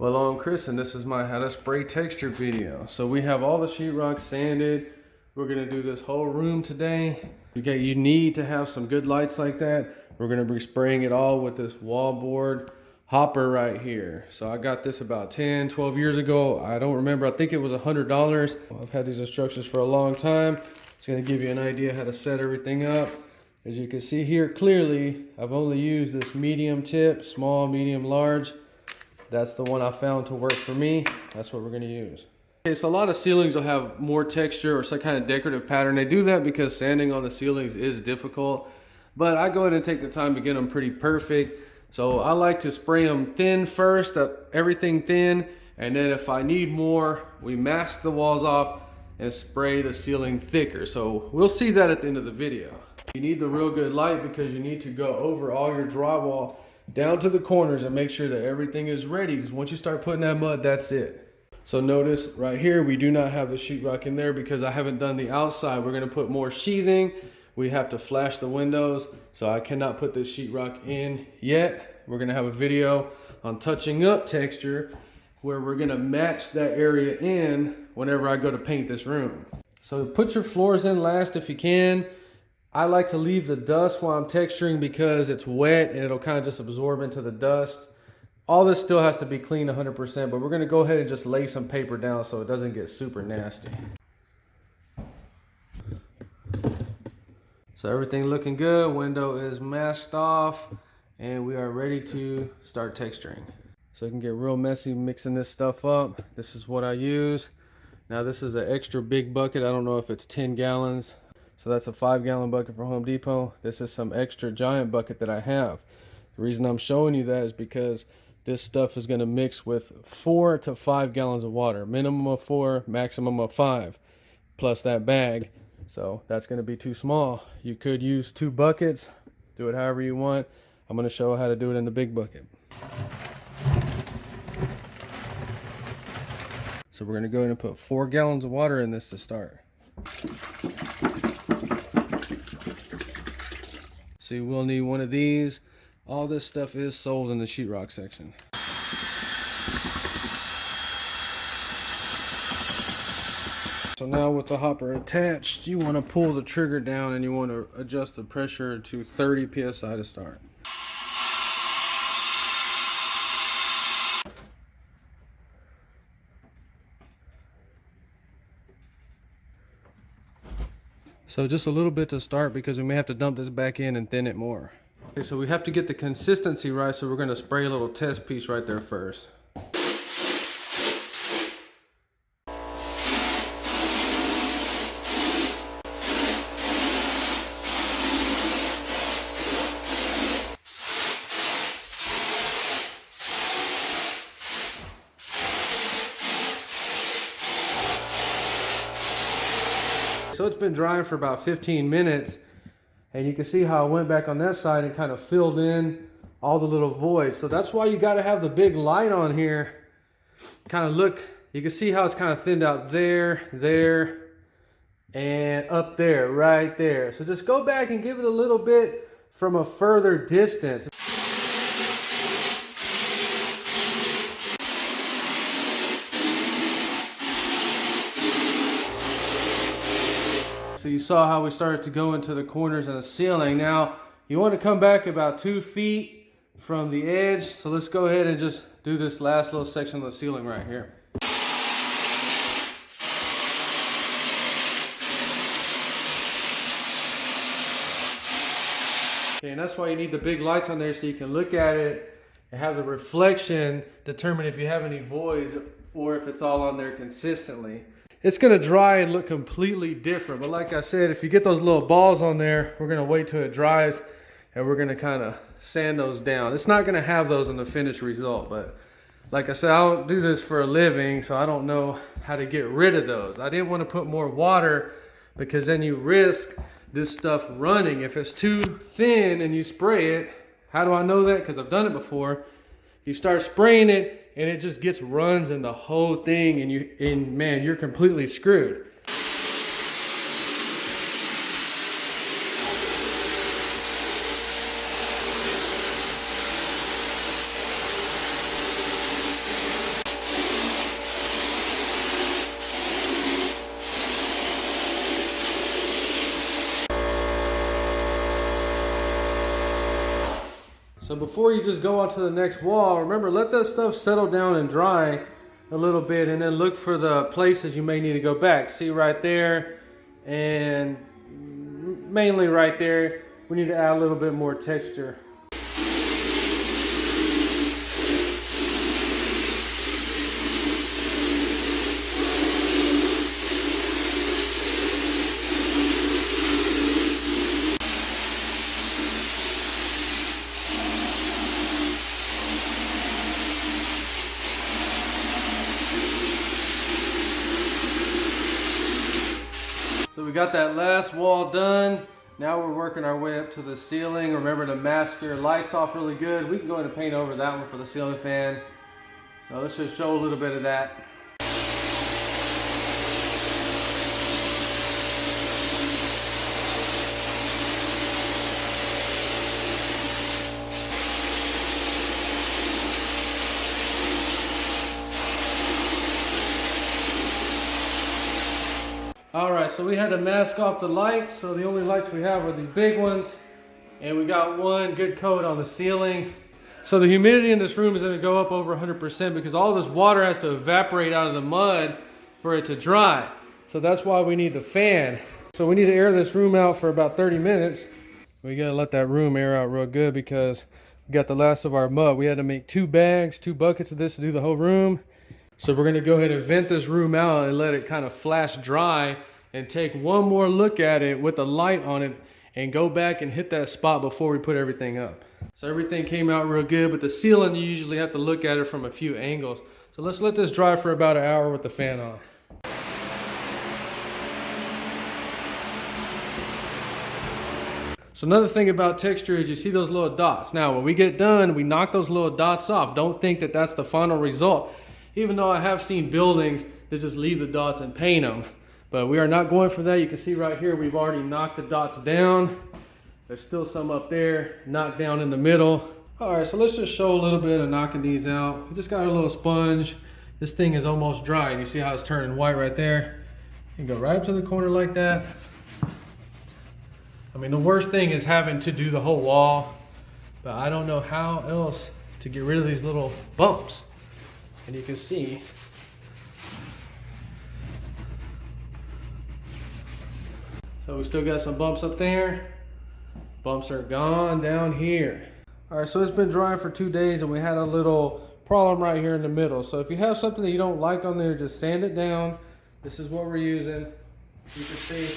Well, I'm Chris, and this is my how to spray texture video. So we have all the sheetrock sanded. We're gonna do this whole room today. You need to have some good lights like that. We're gonna be spraying it all with this wallboard hopper right here. So I got this about 10, 12 years ago. I don't remember, I think it was $100. I've had these instructions for a long time. It's gonna give you an idea how to set everything up. As you can see here clearly, I've only used this medium tip, small, medium, large. That's the one I found to work for me. That's what we're gonna use. Okay, so a lot of ceilings will have more texture or some kind of decorative pattern. They do that because sanding on the ceilings is difficult, but I go ahead and take the time to get them pretty perfect. So I like to spray them thin first, everything thin, and then if I need more, we mask the walls off and spray the ceiling thicker. So we'll see that at the end of the video. You need the real good light because you need to go over all your drywall down to the corners and make sure that everything is ready, because once you start putting that mud, that's it. So notice right here, we do not have the sheetrock in there because I haven't done the outside. We're gonna put more sheathing. We have to flash the windows, so I cannot put the sheetrock in yet. We're gonna have a video on touching up texture where we're gonna match that area in whenever I go to paint this room. So put your floors in last if you can. I like to leave the dust while I'm texturing because it's wet and it'll kind of just absorb into the dust. All this still has to be clean 100%, but we're gonna go ahead and just lay some paper down so it doesn't get super nasty. So everything looking good, window is masked off, and we are ready to start texturing. So it can get real messy mixing this stuff up. This is what I use. Now this is an extra big bucket. I don't know if it's 10 gallons. So that's a 5-gallon bucket from Home Depot. This is some extra giant bucket that I have. The reason I'm showing you that is because this stuff is gonna mix with 4 to 5 gallons of water. Minimum of 4, maximum of 5, plus that bag. So that's gonna be too small. You could use 2 buckets, do it however you want. I'm gonna show how to do it in the big bucket. So we're gonna go ahead and put 4 gallons of water in this to start. So you will need one of these. All this stuff is sold in the sheetrock section. So now with the hopper attached, you want to pull the trigger down and you want to adjust the pressure to 30 psi to start. So just a little bit to start because we may have to dump this back in and thin it more. Okay, so we have to get the consistency right, so we're going to spray a little test piece right there first. So it's been drying for about 15 minutes, and you can see how I went back on that side and kind of filled in all the little voids. So that's why you got to have the big light on here. Kind of look, you can see how it's kind of thinned out there, there, and up there, right there. So just go back and give it a little bit from a further distance. So you saw how we started to go into the corners of the ceiling. Now you want to come back about 2 feet from the edge. So let's go ahead and just do this last little section of the ceiling right here. Okay, and that's why you need the big lights on there so you can look at it and have the reflection determine if you have any voids or if it's all on there consistently. It's gonna dry and look completely different, but like I said, if you get those little balls on there, we're gonna wait till it dries and we're gonna kind of sand those down. It's not gonna have those in the finished result, but like I said, I don't do this for a living, so I don't know how to get rid of those. I didn't want to put more water because then you risk this stuff running. If it's too thin and you spray it, how do I know that? Because I've done it before. You start spraying it and it just gets runs in the whole thing, and man, you're completely screwed. So before you just go on to the next wall, remember, let that stuff settle down and dry a little bit, and then look for the places you may need to go back. See right there, and mainly right there, we need to add a little bit more texture. So we got that last wall done. Now we're working our way up to the ceiling. Remember to mask your lights off really good. We can go ahead and paint over that one for the ceiling fan. So let's just show a little bit of that. Alright, so we had to mask off the lights, so the only lights we have are these big ones, and we got one good coat on the ceiling. So the humidity in this room is going to go up over 100% because all this water has to evaporate out of the mud for it to dry. So that's why we need the fan. So we need to air this room out for about 30 minutes. We got to let that room air out real good because we got the last of our mud. We had to make 2 bags, 2 buckets of this to do the whole room. So we're going to go ahead and vent this room out and let it kind of flash dry and take one more look at it with the light on it and go back and hit that spot before we put everything up. So everything came out real good, but the ceiling, you usually have to look at it from a few angles. So let's let this dry for about an hour with the fan on. So another thing about texture is you see those little dots. Now when we get done, we knock those little dots off. Don't think that that's the final result. Even though I have seen buildings that just leave the dots and paint them. But we are not going for that. You can see right here, we've already knocked the dots down. There's still some up there, knocked down in the middle. All right, so let's just show a little bit of knocking these out. We just got a little sponge. This thing is almost dry. And you see how it's turning white right there? You can go right up to the corner like that. I mean, the worst thing is having to do the whole wall, but I don't know how else to get rid of these little bumps. And you can see so we still got some bumps up there. Bumps are gone down here. All right, so it's been drying for 2 days and we had a little problem right here in the middle. So if you have something that you don't like on there, just sand it down. This is what we're using. You can see.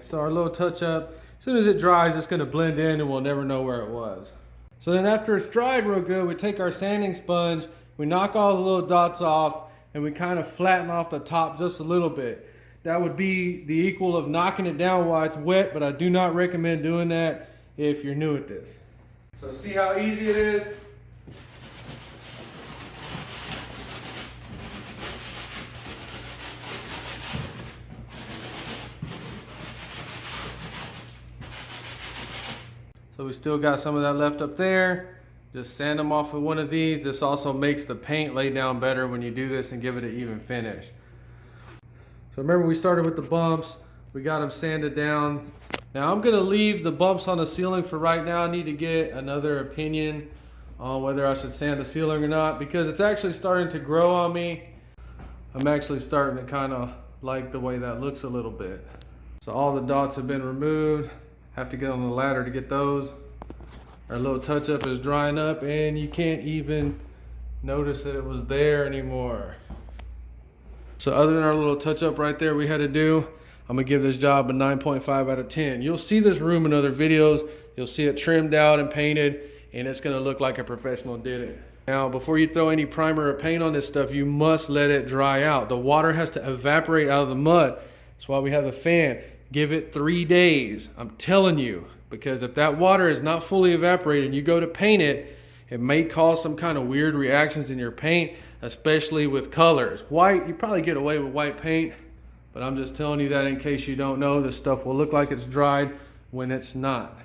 So our little touch up, as soon as it dries, it's gonna blend in and we'll never know where it was. So then after it's dried real good, we take our sanding sponge, we knock all the little dots off, and we kind of flatten off the top just a little bit. That would be the equal of knocking it down while it's wet, but I do not recommend doing that if you're new at this. So see how easy it is? So we still got some of that left up there. Just sand them off with one of these. This also makes the paint lay down better when you do this and give it an even finish. So remember, we started with the bumps. We got them sanded down. Now I'm gonna leave the bumps on the ceiling for right now. I need to get another opinion on whether I should sand the ceiling or not because it's actually starting to grow on me. I'm actually starting to kind of like the way that looks a little bit. So all the dots have been removed. Have to get on the ladder to get those. Our little touch up is drying up and you can't even notice that it was there anymore. So other than our little touch up right there we had to do, I'm gonna give this job a 9.5 out of 10. You'll see this room in other videos. You'll see it trimmed out and painted and it's gonna look like a professional did it. Now, before you throw any primer or paint on this stuff, you must let it dry out. The water has to evaporate out of the mud. That's why we have the fan. Give it 3 days, I'm telling you, because if that water is not fully evaporated and you go to paint it, it may cause some kind of weird reactions in your paint, especially with colors. White, you probably get away with white paint, but I'm just telling you that in case you don't know, this stuff will look like it's dried when it's not.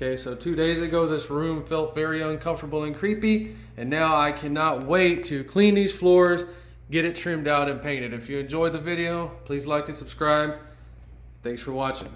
Okay, so 2 days ago, this room felt very uncomfortable and creepy, and now I cannot wait to clean these floors, get it trimmed out and painted. If you enjoyed the video, please like and subscribe. Thanks for watching.